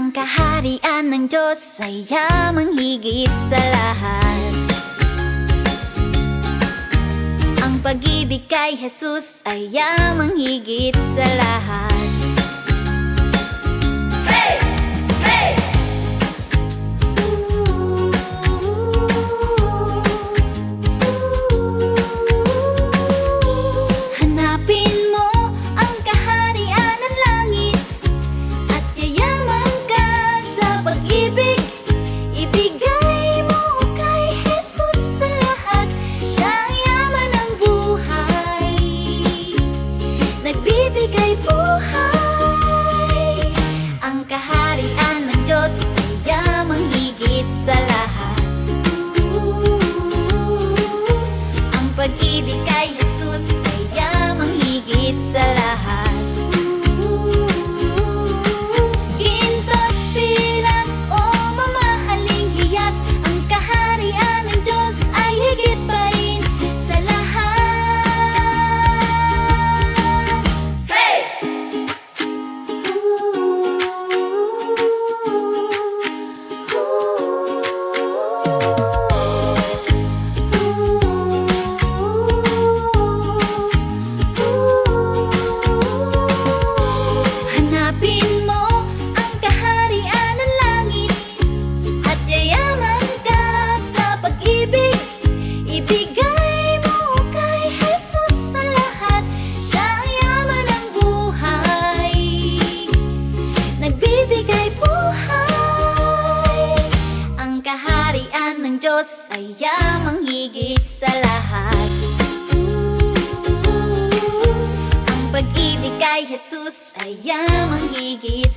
Ang kaharian ng Diyos ay yamang higit sa lahat. Ang pag-ibig kay Jesus ay yamang higit sa lahat. Hey! Hey! Hanapin mo ang kaharian ng langit at yayaman ka sa pag-ibig. Ibigay mo kay Jesus sa lahat. Siya ang yaman ng buhay, nagbibigay buhay. Ang kaharian ng Diyos ay yamang higit sa lahat. Ang pag-ibig kay Jesus ay yamang higit sa lahat. Ginto't pilak o mamahaling hiyas, ang kaharian ng Diyos ay higit pa rin sa lahat. Hey! Hanapin mo ang kaharian ng langit at yayaman ka sa pag-ibig. Ibigay mo kay Jesus sa lahat. Siya ang yaman ng buhay, nagbibigay buhay. Ang kaharian ng Diyos ay yamang higit sa lahat. Ang pag-ibig kay Jesus ay yamang higit